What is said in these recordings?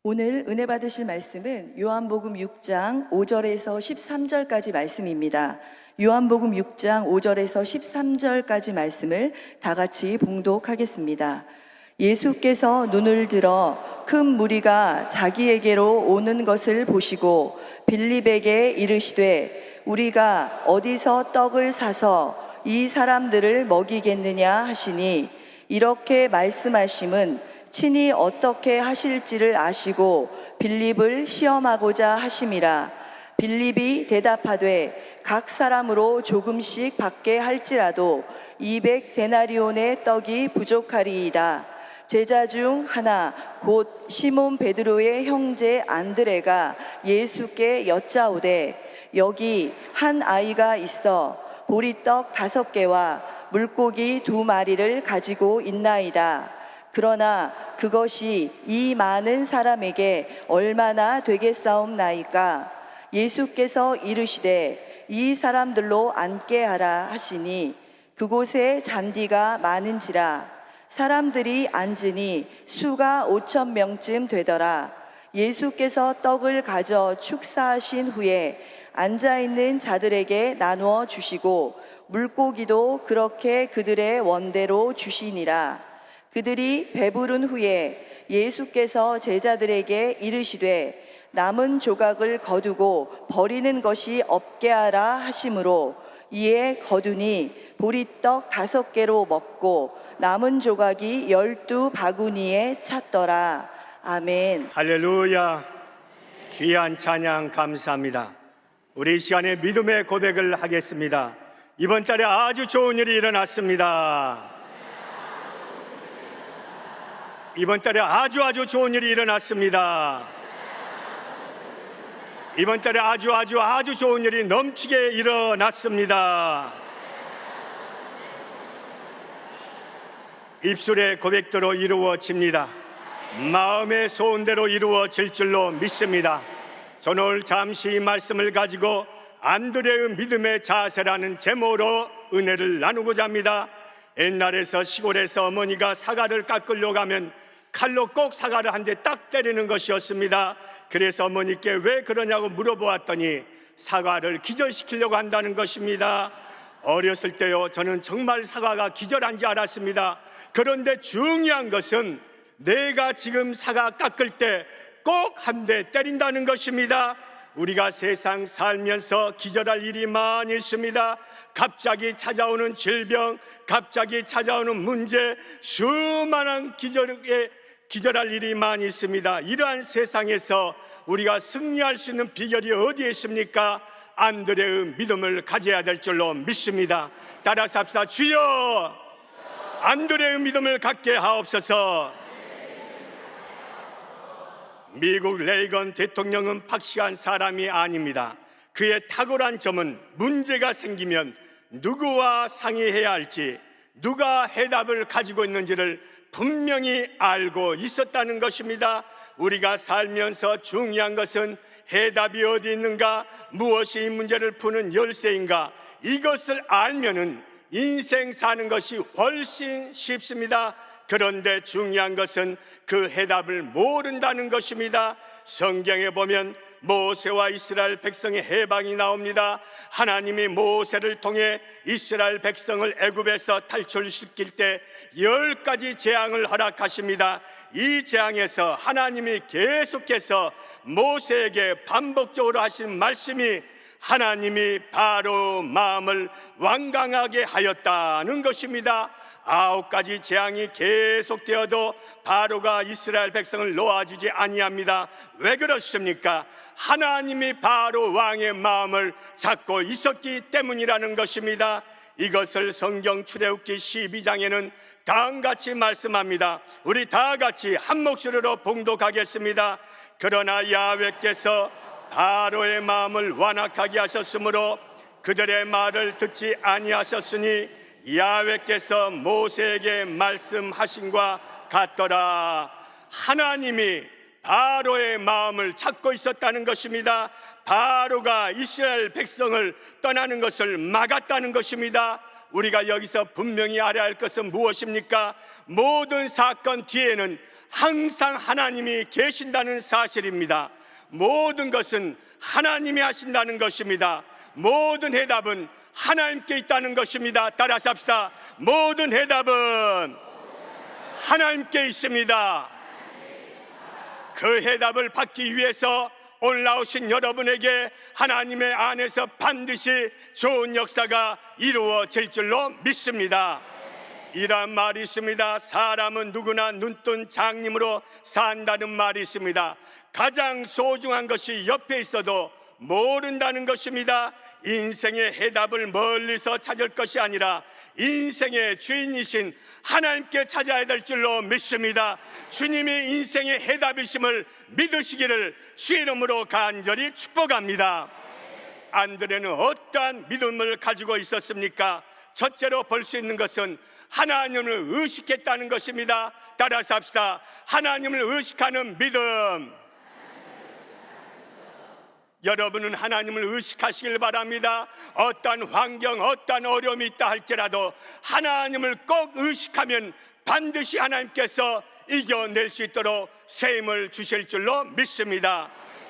오늘 은혜 받으실 말씀은 요한복음 6장 5절에서 13절까지 말씀입니다. 요한복음 6장 5절에서 13절까지 말씀을 다 같이 봉독하겠습니다. 예수께서 눈을 들어 큰 무리가 자기에게로 오는 것을 보시고 빌립에게 이르시되 우리가 어디서 떡을 사서 이 사람들을 먹이겠느냐 하시니, 이렇게 말씀하심은 친히 어떻게 하실지를 아시고 빌립을 시험하고자 하심이라. 빌립이 대답하되 각 사람으로 조금씩 받게 할지라도 200데나리온의 떡이 부족하리이다. 제자 중 하나 곧 시몬 베드로의 형제 안드레가 예수께 여짜오되 여기 한 아이가 있어 보리떡 5개와 물고기 2마리를 가지고 있나이다. 그러나 그것이 이 많은 사람에게 얼마나 되겠사옵나이까? 예수께서 이르시되 이 사람들로 앉게 하라 하시니, 그곳에 잔디가 많은지라 사람들이 앉으니 수가 5,000명쯤 되더라. 예수께서 떡을 가져 축사하신 후에 앉아있는 자들에게 나누어 주시고 물고기도 그렇게 그들의 원대로 주시니라. 그들이 배부른 후에 예수께서 제자들에게 이르시되 남은 조각을 거두고 버리는 것이 없게 하라 하심으로, 이에 거두니 보리떡 5개로 먹고 남은 조각이 12바구니에 찼더라. 아멘. 할렐루야. 귀한 찬양 감사합니다. 우리 이 시간에 믿음의 고백을 하겠습니다. 이번 달에 아주 좋은 일이 일어났습니다. 이번 달에 아주 좋은 일이 일어났습니다. 이번 달에 아주 좋은 일이 넘치게 일어났습니다. 입술의 고백대로 이루어집니다. 마음의 소원대로 이루어질 줄로 믿습니다. 저는 오늘 잠시 이 말씀을 가지고 안드레의 믿음의 자세라는 제목으로 은혜를 나누고자 합니다. 옛날에서 시골에서 어머니가 사과를 깎으려고 하면 칼로 꼭 사과를 한 대 딱 때리는 것이었습니다. 그래서 어머니께 왜 그러냐고 물어보았더니 사과를 기절시키려고 한다는 것입니다. 어렸을 때요, 저는 정말 사과가 기절한지 알았습니다. 그런데 중요한 것은 내가 지금 사과 깎을 때 꼭 한 대 때린다는 것입니다. 우리가 세상 살면서 기절할 일이 많이 있습니다. 갑자기 찾아오는 질병, 갑자기 찾아오는 문제, 수많은 기절할 일이 많이 있습니다. 이러한 세상에서 우리가 승리할 수 있는 비결이 어디에 있습니까? 안드레의 믿음을 가져야 될 줄로 믿습니다. 따라서 합시다. 주여, 안드레의 믿음을 갖게 하옵소서. 미국 레이건 대통령은 박시한 사람이 아닙니다. 그의 탁월한 점은 문제가 생기면 누구와 상의해야 할지, 누가 해답을 가지고 있는지를 분명히 알고 있었다는 것입니다. 우리가 살면서 중요한 것은 해답이 어디 있는가, 무엇이 이 문제를 푸는 열쇠인가, 이것을 알면은 인생 사는 것이 훨씬 쉽습니다. 그런데 중요한 것은 그 해답을 모른다는 것입니다. 성경에 보면 모세와 이스라엘 백성의 해방이 나옵니다. 하나님이 모세를 통해 이스라엘 백성을 애굽에서 탈출시킬 때 10가지 재앙을 허락하십니다. 이 재앙에서 하나님이 계속해서 모세에게 반복적으로 하신 말씀이 하나님이 바로 마음을 완강하게 하였다는 것입니다. 9가지 재앙이 계속되어도 바로가 이스라엘 백성을 놓아주지 아니합니다. 왜 그렇습니까? 하나님이 바로 왕의 마음을 잡고 있었기 때문이라는 것입니다. 이것을 성경 출애굽기 12장에는 다음같이 말씀합니다. 우리 다같이 한 목소리로 봉독하겠습니다. 그러나 야훼께서 바로의 마음을 완악하게 하셨으므로 그들의 말을 듣지 아니하셨으니 야훼께서 모세에게 말씀하신과 같더라. 하나님이 바로의 마음을 찾고 있었다는 것입니다. 바로가 이스라엘 백성을 떠나는 것을 막았다는 것입니다. 우리가 여기서 분명히 알아야 할 것은 무엇입니까? 모든 사건 뒤에는 항상 하나님이 계신다는 사실입니다. 모든 것은 하나님이 하신다는 것입니다. 모든 해답은 하나님께 있다는 것입니다. 따라서 합시다. 모든 해답은 하나님께 있습니다. 그 해답을 받기 위해서 오늘 나오신 여러분에게 하나님의 안에서 반드시 좋은 역사가 이루어질 줄로 믿습니다. 이런 말이 있습니다. 사람은 누구나 눈뜬 장님으로 산다는 말이 있습니다. 가장 소중한 것이 옆에 있어도 모른다는 것입니다. 인생의 해답을 멀리서 찾을 것이 아니라 인생의 주인이신 하나님께 찾아야 될 줄로 믿습니다. 주님이 인생의 해답이심을 믿으시기를 주의 이름으로 간절히 축복합니다. 안드레는 어떠한 믿음을 가지고 있었습니까? 첫째로 볼 수 있는 것은 하나님을 의식했다는 것입니다. 따라서 합시다. 하나님을 의식하는 믿음. 여러분은 하나님을 의식하시길 바랍니다. 어떠한 환경, 어떠한 어려움이 있다 할지라도 하나님을 꼭 의식하면 반드시 하나님께서 이겨낼 수 있도록 셈을 주실 줄로 믿습니다.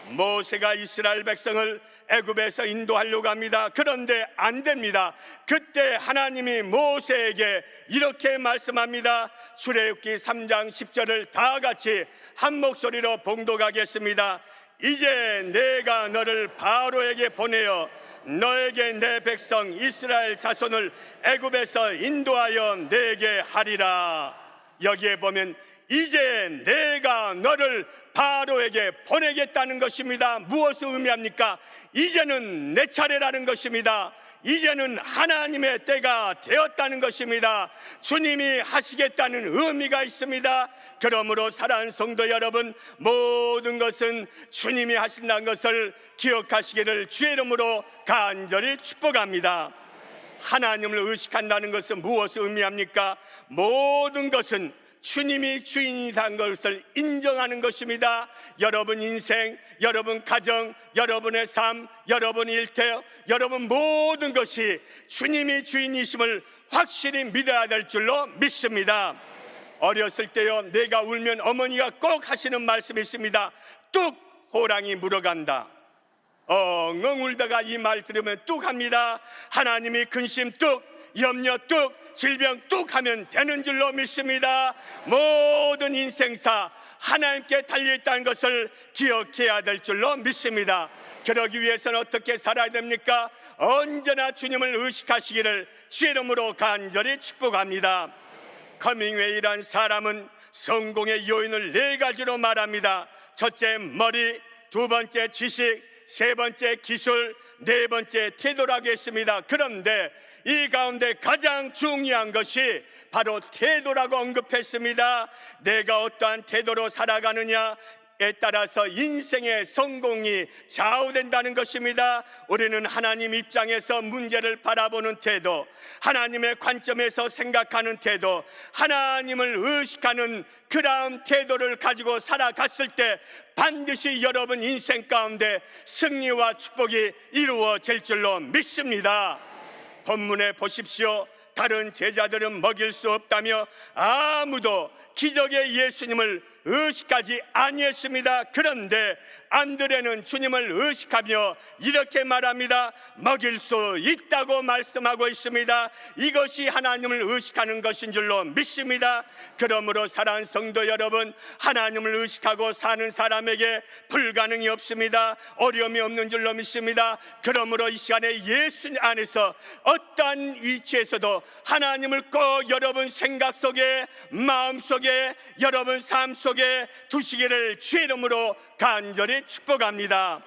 모세가 이스라엘 백성을 애굽에서 인도하려고 합니다. 그런데 안 됩니다. 그때 하나님이 모세에게 이렇게 말씀합니다. 출애굽기 3장 10절을 다 같이 한 목소리로 봉독하겠습니다. 이제 내가 너를 바로에게 보내어 너에게 내 백성 이스라엘 자손을 애굽에서 인도하여 내게 하리라. 여기에 보면 이제 내가 너를 바로에게 보내겠다는 것입니다. 무엇을 의미합니까? 이제는 내 차례라는 것입니다. 이제는 하나님의 때가 되었다는 것입니다. 주님이 하시겠다는 의미가 있습니다. 그러므로 사랑하는 성도 여러분, 모든 것은 주님이 하신다는 것을 기억하시기를 주의 이름으로 간절히 축복합니다. 하나님을 의식한다는 것은 무엇을 의미합니까? 모든 것은 주님이 주인이라는 것을 인정하는 것입니다. 여러분 인생, 여러분 가정, 여러분의 삶, 여러분 일터, 여러분 모든 것이 주님이 주인이심을 확실히 믿어야 될 줄로 믿습니다. 어렸을 때요, 내가 울면 어머니가 꼭 하시는 말씀이 있습니다. 뚝 호랑이 물어간다. 엉엉 울다가 이 말 들으면 뚝 합니다. 하나님이 근심 뚝, 염려 뚝, 질병 뚝 하면 되는 줄로 믿습니다. 모든 인생사 하나님께 달려있다는 것을 기억해야 될 줄로 믿습니다. 그러기 위해서는 어떻게 살아야 됩니까? 언제나 주님을 의식하시기를 주의 이름으로 간절히 축복합니다. 커밍웨이란 사람은 성공의 요인을 4가지로 말합니다. 첫째 머리, 두 번째 지식, 세 번째 기술, 네 번째 태도라고 했습니다. 그런데 이 가운데 가장 중요한 것이 바로 태도라고 언급했습니다. 내가 어떠한 태도로 살아가느냐에 따라서 인생의 성공이 좌우된다는 것입니다. 우리는 하나님 입장에서 문제를 바라보는 태도, 하나님의 관점에서 생각하는 태도, 하나님을 의식하는 그러한 태도를 가지고 살아갔을 때 반드시 여러분 인생 가운데 승리와 축복이 이루어질 줄로 믿습니다. 본문에 보십시오. 다른 제자들은 먹일 수 없다며 아무도 기적의 예수님을 의식하지 아니했습니다. 그런데 안드레는 주님을 의식하며 이렇게 말합니다. 먹일 수 있다고 말씀하고 있습니다. 이것이 하나님을 의식하는 것인 줄로 믿습니다. 그러므로 사랑하는 성도 여러분, 하나님을 의식하고 사는 사람에게 불가능이 없습니다. 어려움이 없는 줄로 믿습니다. 그러므로 이 시간에 예수 안에서 어떠한 위치에서도 하나님을 꼭 여러분 생각 속에, 마음 속에, 여러분 삶 속에 두시기를 주의 이름으로 간절히 축복합니다.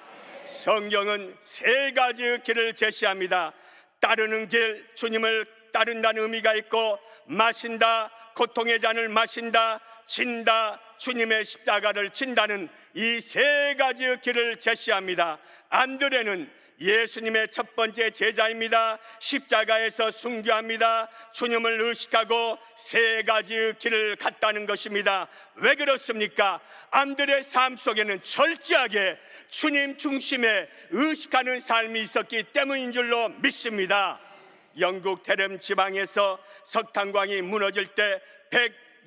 성경은 3가지 길을 제시합니다. 따르는 길, 주님을 따른다는 의미가 있고, 마신다, 고통의 잔을 마신다, 진다, 주님의 십자가를 진다는 이 3가지 길을 제시합니다. 안드레는 예수님의 첫 번째 제자입니다. 십자가에서 순교합니다. 주님을 의식하고 3가지 길을 갔다는 것입니다. 왜 그렇습니까? 안드레의 삶 속에는 철저하게 주님 중심에 의식하는 삶이 있었기 때문인 줄로 믿습니다. 영국 테렘 지방에서 석탄광이 무너질 때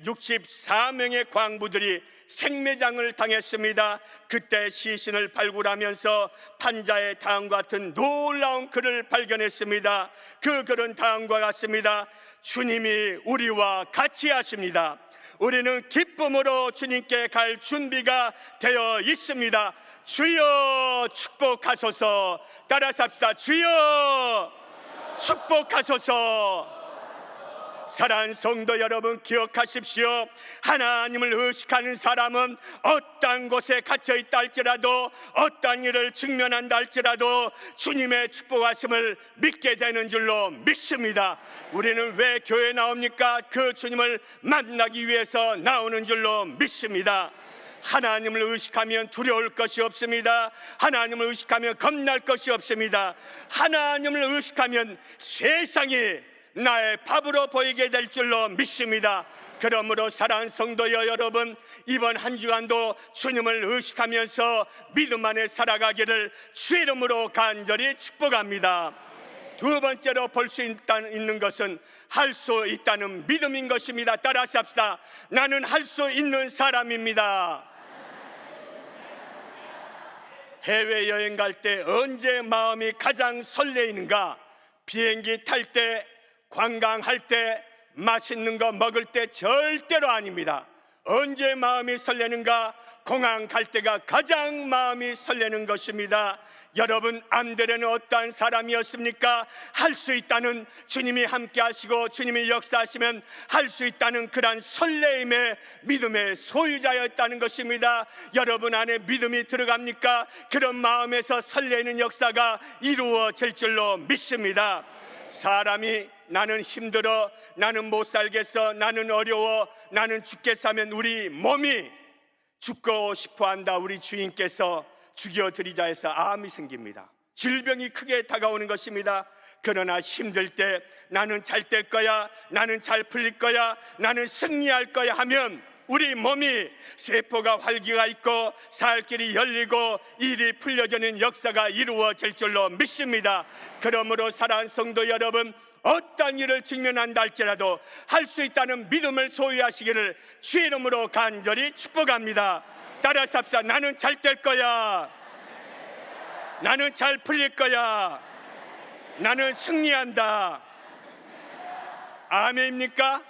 264명의 광부들이 생매장을 당했습니다. 그때 시신을 발굴하면서 판자의 다음과 같은 놀라운 글을 발견했습니다. 그 글은 다음과 같습니다. 주님이 우리와 같이 하십니다. 우리는 기쁨으로 주님께 갈 준비가 되어 있습니다. 주여 축복하소서. 따라서 합시다. 주여 축복하소서. 사랑하는 성도 여러분, 기억하십시오. 하나님을 의식하는 사람은 어떠한 곳에 갇혀 있다 할지라도, 어떠한 일을 직면한다 할지라도 주님의 축복하심을 믿게 되는 줄로 믿습니다. 우리는 왜 교회에 나옵니까? 그 주님을 만나기 위해서 나오는 줄로 믿습니다. 하나님을 의식하면 두려울 것이 없습니다. 하나님을 의식하면 겁날 것이 없습니다. 하나님을 의식하면 세상이 나의 밥으로 보이게 될 줄로 믿습니다. 그러므로 사랑하는 성도 여러분, 이번 한 주간도 주님을 의식하면서 믿음 안에 살아가기를 주의 이름으로 간절히 축복합니다. 두 번째로 볼 수 있는 것은 할 수 있다는 믿음인 것입니다. 따라서 합시다. 나는 할 수 있는 사람입니다. 해외여행 갈 때 언제 마음이 가장 설레이는가? 비행기 탈 때, 관광할 때, 맛있는 거 먹을 때 절대로 아닙니다. 언제 마음이 설레는가? 공항 갈 때가 가장 마음이 설레는 것입니다. 여러분, 안드레는 어떠한 사람이었습니까? 할 수 있다는, 주님이 함께 하시고 주님이 역사하시면 할 수 있다는 그러한 설레임의 믿음의 소유자였다는 것입니다. 여러분 안에 믿음이 들어갑니까? 그런 마음에서 설레는 역사가 이루어질 줄로 믿습니다. 사람이 나는 힘들어, 나는 못 살겠어, 나는 어려워, 나는 죽겠어 하면 우리 몸이 죽고 싶어 한다. 우리 주인께서 죽여드리자 해서 암이 생깁니다. 질병이 크게 다가오는 것입니다. 그러나 힘들 때 나는 잘 될 거야, 나는 잘 풀릴 거야, 나는 승리할 거야 하면 우리 몸이 세포가 활기가 있고 살 길이 열리고 일이 풀려지는 역사가 이루어질 줄로 믿습니다. 그러므로 사랑하는 성도 여러분, 어떤 일을 직면한다 할지라도 할 수 있다는 믿음을 소유하시기를 주의 이름으로 간절히 축복합니다. 따라서 합시다. 나는 잘 될 거야, 나는 잘 풀릴 거야, 나는 승리한다. 아멘입니까?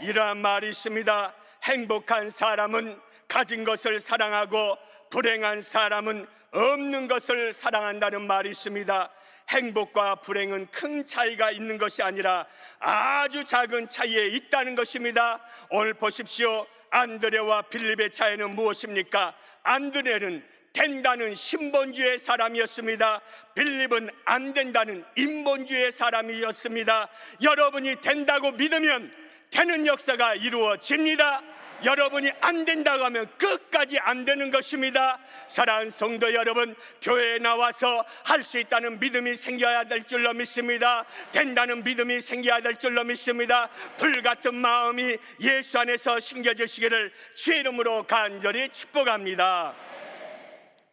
이러한 말이 있습니다. 행복한 사람은 가진 것을 사랑하고 불행한 사람은 없는 것을 사랑한다는 말이 있습니다. 행복과 불행은 큰 차이가 있는 것이 아니라 아주 작은 차이에 있다는 것입니다. 오늘 보십시오. 안드레와 빌립의 차이는 무엇입니까? 안드레는 된다는 신본주의 사람이었습니다. 빌립은 안 된다는 인본주의 사람이었습니다. 여러분이 된다고 믿으면 되는 역사가 이루어집니다. 여러분이 안 된다고 하면 끝까지 안 되는 것입니다. 사랑하는 성도 여러분, 교회에 나와서 할 수 있다는 믿음이 생겨야 될 줄로 믿습니다. 된다는 믿음이 생겨야 될 줄로 믿습니다. 불같은 마음이 예수 안에서 심겨지시기를 주의 이름으로 간절히 축복합니다.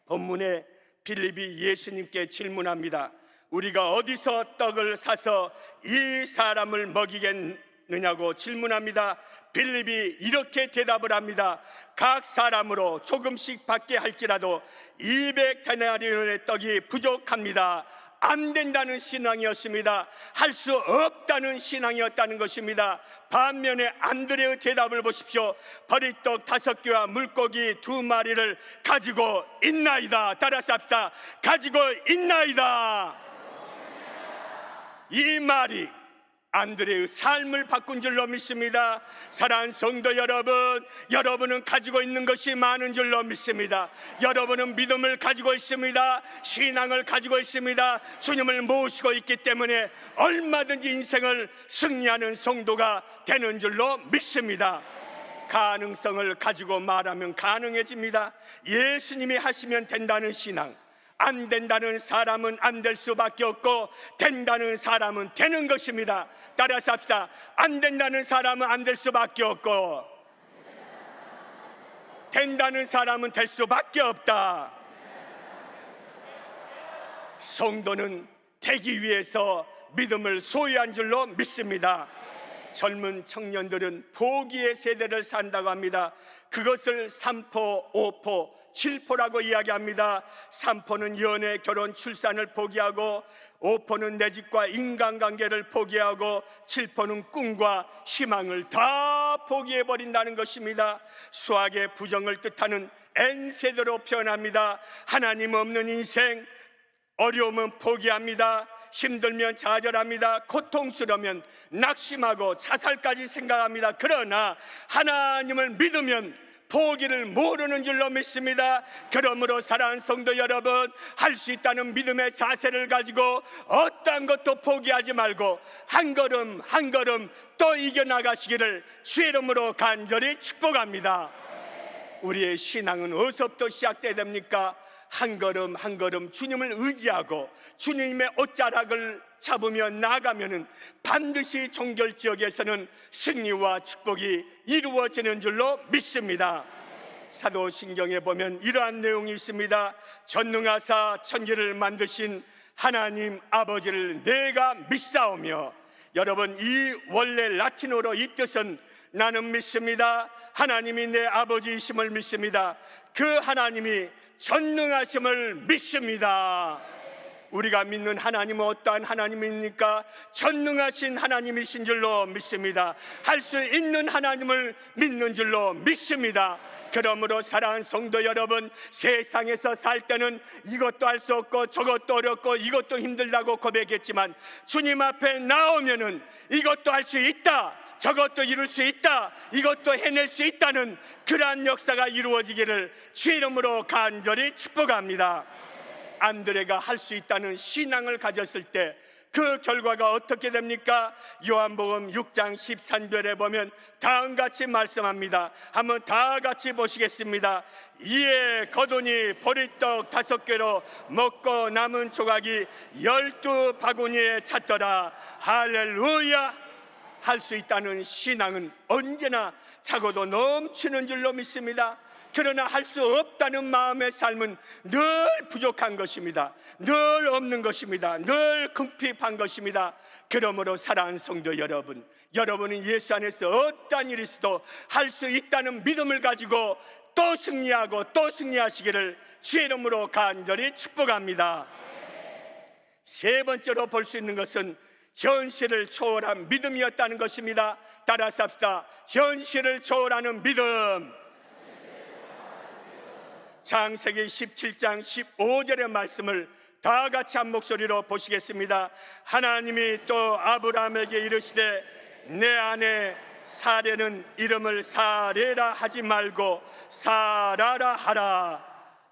본문에 빌립이 예수님께 질문합니다. 우리가 어디서 떡을 사서 이 사람을 먹이겠느냐고 질문합니다. 빌립이 이렇게 대답을 합니다. 각 사람으로 조금씩 받게 할지라도 200데나리온의 떡이 부족합니다. 안 된다는 신앙이었습니다. 할 수 없다는 신앙이었다는 것입니다. 반면에 안드레의 대답을 보십시오. 버리떡 5개와 물고기 2마리를 가지고 있나이다. 따라서 합시다. 가지고 있나이다. 이 말이 안드레의 삶을 바꾼 줄로 믿습니다. 사랑하는 성도 여러분, 여러분은 가지고 있는 것이 많은 줄로 믿습니다. 여러분은 믿음을 가지고 있습니다. 신앙을 가지고 있습니다. 주님을 모시고 있기 때문에 얼마든지 인생을 승리하는 성도가 되는 줄로 믿습니다. 가능성을 가지고 말하면 가능해집니다. 예수님이 하시면 된다는 신앙, 안 된다는 사람은 안 될 수밖에 없고 된다는 사람은 되는 것입니다. 따라서 합시다. 안 된다는 사람은 안 될 수밖에 없고 된다는 사람은 될 수밖에 없다. 성도는 되기 위해서 믿음을 소유한 줄로 믿습니다. 젊은 청년들은 포기의 세대를 산다고 합니다. 그것을 3포, 5포, 7포라고 이야기합니다. 3포는 연애, 결혼, 출산을 포기하고, 5포는 내 집과 인간관계를 포기하고, 7포는 꿈과 희망을 다 포기해버린다는 것입니다. 수학의 부정을 뜻하는 N세대로 표현합니다. 하나님 없는 인생, 어려움은 포기합니다. 힘들면 좌절합니다. 고통스러우면 낙심하고 자살까지 생각합니다. 그러나 하나님을 믿으면 포기를 모르는 줄로 믿습니다. 그러므로 사랑하는 성도 여러분, 할 수 있다는 믿음의 자세를 가지고 어떠한 것도 포기하지 말고 한 걸음 한 걸음 또 이겨나가시기를 주의 이름으로 간절히 축복합니다. 우리의 신앙은 어디서부터 시작돼야 됩니까? 한 걸음 한 걸음 주님을 의지하고 주님의 옷자락을 잡으며 나아가면은 반드시 종결지역에서는 승리와 축복이 이루어지는 줄로 믿습니다. 사도신경에 보면 이러한 내용이 있습니다. 전능하사 천지를 만드신 하나님 아버지를 내가 믿사오며, 여러분, 이 원래 라틴어로 이 뜻은 나는 믿습니다. 하나님이 내 아버지이심을 믿습니다. 그 하나님이 전능하심을 믿습니다. 우리가 믿는 하나님은 어떠한 하나님입니까? 전능하신 하나님이신 줄로 믿습니다. 할 수 있는 하나님을 믿는 줄로 믿습니다. 그러므로 사랑하는 성도 여러분, 세상에서 살 때는 이것도 할 수 없고 저것도 어렵고 이것도 힘들다고 고백했지만 주님 앞에 나오면은 이것도 할 수 있다, 저것도 이룰 수 있다, 이것도 해낼 수 있다는 그러한 역사가 이루어지기를 주의 이름으로 간절히 축복합니다. 안드레가 할 수 있다는 신앙을 가졌을 때 그 결과가 어떻게 됩니까? 요한복음 6장 13절에 보면 다음같이 말씀합니다. 한번 다 같이 보시겠습니다. 이에 거두니 보리떡 5개로 먹고 남은 조각이 12바구니에 찼더라. 할렐루야. 할 수 있다는 신앙은 언제나 차고도 넘치는 줄로 믿습니다. 그러나 할 수 없다는 마음의 삶은 늘 부족한 것입니다. 늘 없는 것입니다. 늘 궁핍한 것입니다. 그러므로 사랑하는 성도 여러분, 여러분은 예수 안에서 어떠한 일이 있어도 할 수 있다는 믿음을 가지고 또 승리하고 또 승리하시기를 주의 이름으로 간절히 축복합니다. 세 번째로 볼 수 있는 것은 현실을 초월한 믿음이었다는 것입니다. 따라서 합시다. 현실을 초월하는 믿음. 창세기 17장 15절의 말씀을 다 같이 한 목소리로 보시겠습니다. 하나님이 또 아브라함에게 이르시되 내 아내 사레는 이름을 사레라 하지 말고 사라라 하라.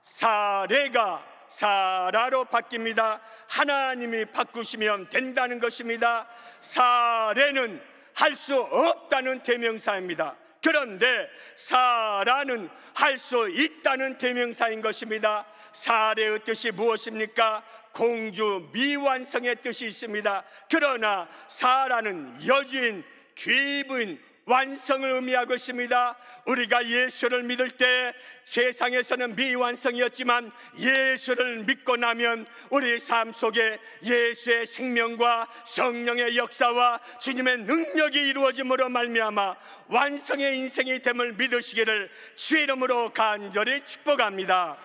사레가 사라로 바뀝니다. 하나님이 바꾸시면 된다는 것입니다. 사레는 할 수 없다는 대명사입니다. 그런데 사라는 할 수 있다는 대명사인 것입니다. 사레의 뜻이 무엇입니까? 공주, 미완성의 뜻이 있습니다. 그러나 사라는 여주인, 귀부인, 완성을 의미하고 있습니다. 우리가 예수를 믿을 때 세상에서는 미완성이었지만 예수를 믿고 나면 우리 삶 속에 예수의 생명과 성령의 역사와 주님의 능력이 이루어짐으로 말미암아 완성의 인생이 됨을 믿으시기를 주의 이름으로 간절히 축복합니다.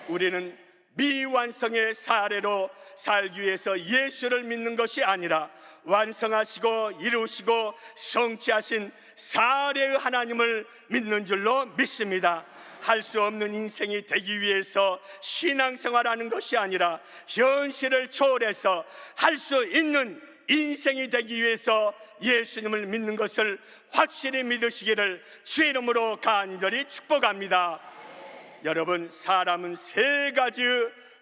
우리는 미완성의 사례로 살기 위해서 예수를 믿는 것이 아니라 완성하시고 이루시고 성취하신 사례의 하나님을 믿는 줄로 믿습니다. 할 수 없는 인생이 되기 위해서 신앙생활하는 것이 아니라 현실을 초월해서 할 수 있는 인생이 되기 위해서 예수님을 믿는 것을 확실히 믿으시기를 주의 이름으로 간절히 축복합니다. 여러분, 사람은 세 가지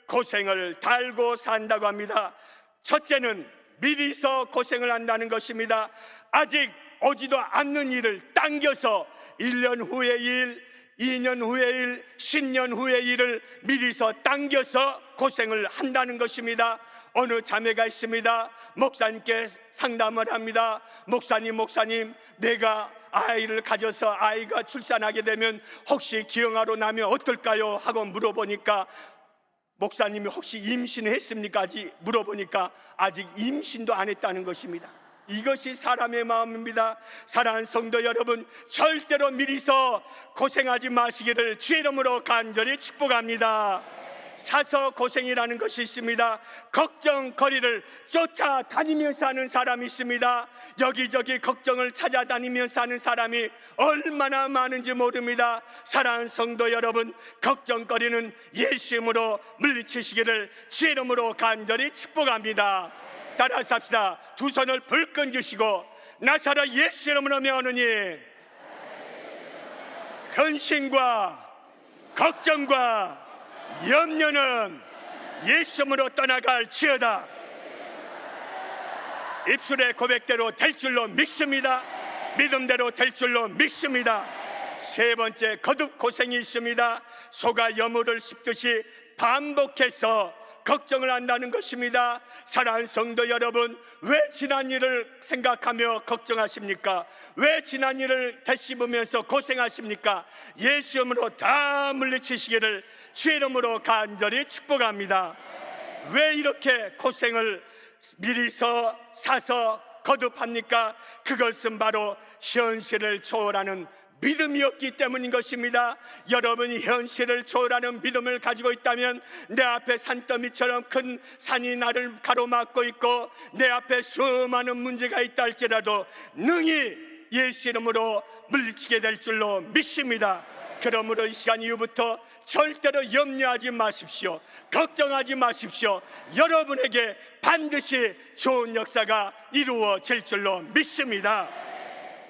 고생을 달고 산다고 합니다. 첫째는 미리서 고생을 한다는 것입니다. 아직 오지도 않는 일을 당겨서 1년 후의 일, 2년 후의 일, 10년 후의 일을 미리서 당겨서 고생을 한다는 것입니다. 어느 자매가 있습니다. 목사님께 상담을 합니다. 목사님, 내가 아이를 가져서 아이가 출산하게 되면 혹시 기형아로 나면 어떨까요? 하고 물어보니까 목사님이 혹시 임신했습니까? 물어보니까 아직 임신도 안 했다는 것입니다. 이것이 사람의 마음입니다. 사랑하는 성도 여러분, 절대로 미리서 고생하지 마시기를 주의 이름으로 간절히 축복합니다. 사서 고생이라는 것이 있습니다. 걱정거리를 쫓아다니면서 하는 사람이 있습니다. 여기저기 걱정을 찾아다니면서 하는 사람이 얼마나 많은지 모릅니다. 사랑하는 성도 여러분, 걱정거리는 예수 이름으로 물리치시기를 주의 이름으로 간절히 축복합니다. 따라서 합시다. 두 손을 불끈 주시고 나사렛 예수 이름으로 명하노니 근심과 걱정과 염려는 예수 이름으로 떠나갈지어다. 입술의 고백대로 될 줄로 믿습니다. 믿음대로 될 줄로 믿습니다. 세 번째, 거듭 고생이 있습니다. 소가 여물을 씹듯이 반복해서 걱정을 한다는 것입니다. 사랑하는 성도 여러분, 왜 지난 일을 생각하며 걱정하십니까? 왜 지난 일을 되씹으면서 고생하십니까? 예수 이름으로 다 물리치시기를 주의 이름으로 간절히 축복합니다. 왜 이렇게 고생을 미리서 사서 거듭합니까? 그것은 바로 현실을 초월하는 믿음이었기 때문인 것입니다. 여러분이 현실을 초월하는 믿음을 가지고 있다면 내 앞에 산더미처럼 큰 산이 나를 가로막고 있고 내 앞에 수많은 문제가 있다 할지라도 능히 예수 이름으로 물리치게 될 줄로 믿습니다. 그러므로 이 시간 이후부터 절대로 염려하지 마십시오. 걱정하지 마십시오. 여러분에게 반드시 좋은 역사가 이루어질 줄로 믿습니다.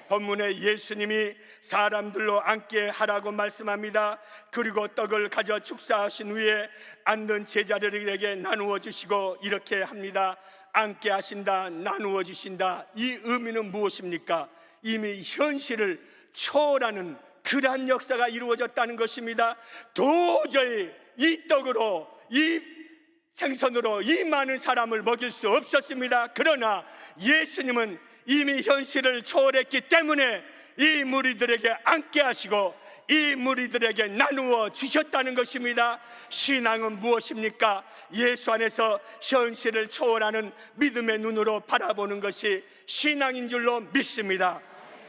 본문에 예수님이 사람들로 앉게 하라고 말씀합니다. 그리고 떡을 가져 축사하신 후에 앉는 제자들에게 나누어 주시고 이렇게 합니다. 앉게 하신다, 나누어 주신다. 이 의미는 무엇입니까? 이미 현실을 초월하는 그러한 역사가 이루어졌다는 것입니다. 도저히 이 떡으로, 이 생선으로 이 많은 사람을 먹일 수 없었습니다. 그러나 예수님은 이미 현실을 초월했기 때문에 이 무리들에게 앉게 하시고 이 무리들에게 나누어 주셨다는 것입니다. 신앙은 무엇입니까? 예수 안에서 현실을 초월하는 믿음의 눈으로 바라보는 것이 신앙인 줄로 믿습니다.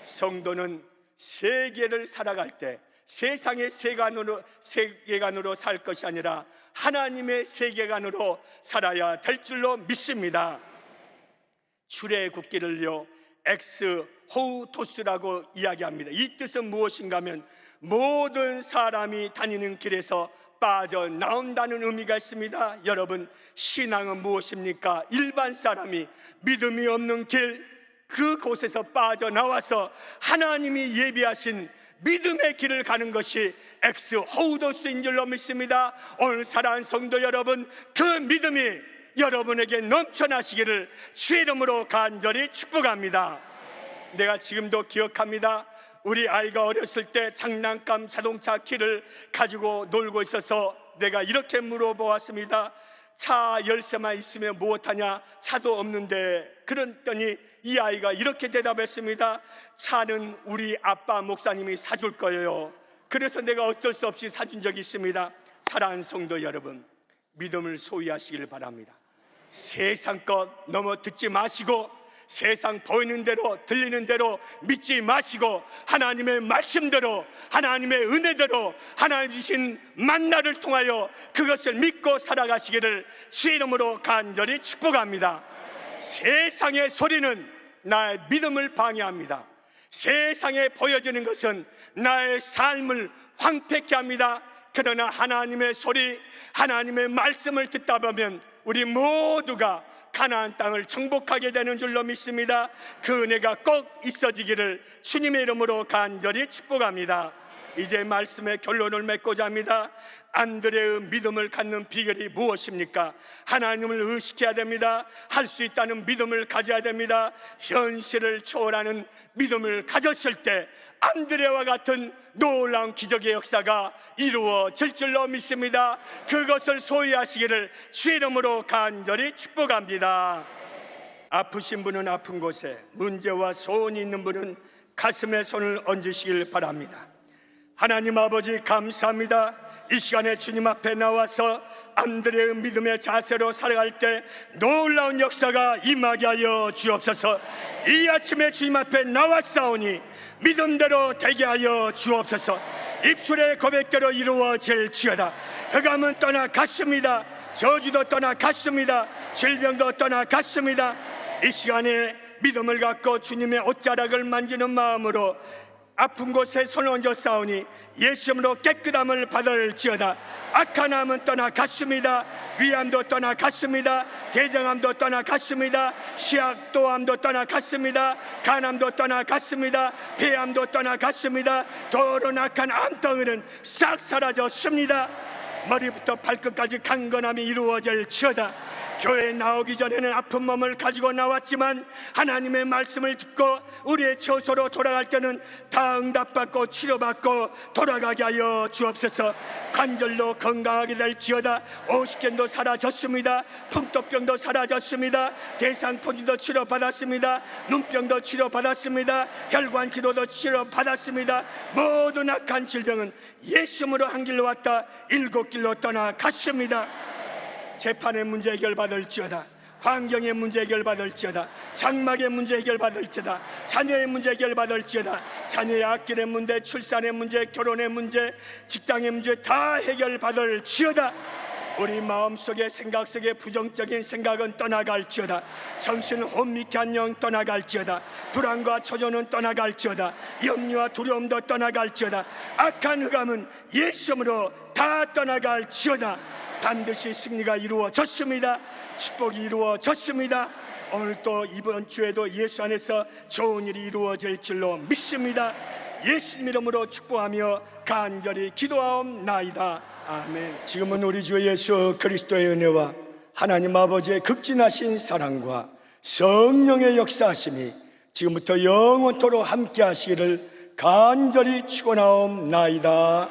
성도는 세계를 살아갈 때 세상의 세계관으로 살 것이 아니라 하나님의 세계관으로 살아야 될 줄로 믿습니다. 출애굽기를요 엑스 호우토스라고 이야기합니다. 이 뜻은 무엇인가 하면 모든 사람이 다니는 길에서 빠져나온다는 의미가 있습니다. 여러분, 신앙은 무엇입니까? 일반 사람이 믿음이 없는 길, 그곳에서 빠져나와서 하나님이 예비하신 믿음의 길을 가는 것이 엑스 호우토스인 줄로 믿습니다. 오늘 사랑하는 성도 여러분, 그 믿음이 여러분에게 넘쳐나시기를 주의 이름으로 간절히 축복합니다. 내가 지금도 기억합니다. 우리 아이가 어렸을 때 장난감 자동차 키를 가지고 놀고 있어서 내가 이렇게 물어보았습니다. 차 열쇠만 있으면 무엇하냐? 차도 없는데. 그랬더니 이 아이가 이렇게 대답했습니다. 차는 우리 아빠 목사님이 사줄 거예요. 그래서 내가 어쩔 수 없이 사준 적이 있습니다. 사랑하는 성도 여러분, 믿음을 소유하시길 바랍니다. 세상 것 너무 듣지 마시고 세상 보이는 대로 들리는 대로 믿지 마시고 하나님의 말씀대로, 하나님의 은혜대로 하나님 주신 만나를 통하여 그것을 믿고 살아가시기를 주의 이름으로 간절히 축복합니다. 세상의 소리는 나의 믿음을 방해합니다. 세상에 보여지는 것은 나의 삶을 황폐케 합니다. 그러나 하나님의 소리, 하나님의 말씀을 듣다 보면 우리 모두가 가나안 땅을 정복하게 되는 줄로 믿습니다. 그 은혜가 꼭 있어지기를 주님의 이름으로 간절히 축복합니다. 이제 말씀의 결론을 맺고자 합니다. 안드레의 믿음을 갖는 비결이 무엇입니까? 하나님을 의식해야 됩니다. 할 수 있다는 믿음을 가져야 됩니다. 현실을 초월하는 믿음을 가졌을 때 안드레와 같은 놀라운 기적의 역사가 이루어질 줄로 믿습니다. 그것을 소유하시기를 주의 이름으로 간절히 축복합니다. 아프신 분은 아픈 곳에, 문제와 소원이 있는 분은 가슴에 손을 얹으시길 바랍니다. 하나님 아버지 감사합니다. 이 시간에 주님 앞에 나와서 안드레의 믿음의 자세로 살아갈 때 놀라운 역사가 임하게 하여 주옵소서. 이 아침에 주님 앞에 나왔사오니 믿음대로 되게 하여 주옵소서. 입술의 고백대로 이루어질지어다. 흑암은 떠나갔습니다. 저주도 떠나갔습니다. 질병도 떠나갔습니다. 이 시간에 믿음을 갖고 주님의 옷자락을 만지는 마음으로 아픈 곳에 손을 얹어 싸우니 예수님으로 깨끗함을 받을지어다. 악한 암은 떠나갔습니다. 위암도 떠나갔습니다. 대장암도 떠나갔습니다. 시약도암도 떠나갔습니다. 간암도 떠나갔습니다. 폐암도 떠나갔습니다. 더러운 악한 암덩이는 싹 사라졌습니다. 머리부터 발끝까지 강건함이 이루어질지어다. 교회에 나오기 전에는 아픈 몸을 가지고 나왔지만 하나님의 말씀을 듣고 우리의 처소로 돌아갈 때는 다 응답받고 치료받고 돌아가게 하여 주옵소서. 관절도 건강하게 될지어다. 오십견도 사라졌습니다. 풍토병도 사라졌습니다. 대상포진도 치료받았습니다. 눈병도 치료받았습니다. 혈관 치료도 치료받았습니다. 모든 악한 질병은 예수님으로 한 길로 왔다 7길로 떠나갔습니다. 재판의 문제 해결받을지어다. 환경의 문제 해결받을지어다. 장막의 문제 해결받을지어다. 자녀의 문제 해결받을지어다. 자녀의 학길의 문제, 출산의 문제, 결혼의 문제, 직장의 문제 다 해결받을지어다. 우리 마음속에 생각 속에 부정적인 생각은 떠나갈지어다. 정신은 혼미한 영 떠나갈지어다. 불안과 초조는 떠나갈지어다. 염려와 두려움도 떠나갈지어다. 악한 흑암은 예수님으로 다 떠나갈지어다. 반드시 승리가 이루어졌습니다. 축복이 이루어졌습니다. 오늘 또 이번 주에도 예수 안에서 좋은 일이 이루어질 줄로 믿습니다. 예수님 이름으로 축복하며 간절히 기도하옵나이다. 아멘. 지금은 우리 주 예수 그리스도의 은혜와 하나님 아버지의 극진하신 사랑과 성령의 역사하심이 지금부터 영원토록 함께 하시기를 간절히 축원하옵나이다.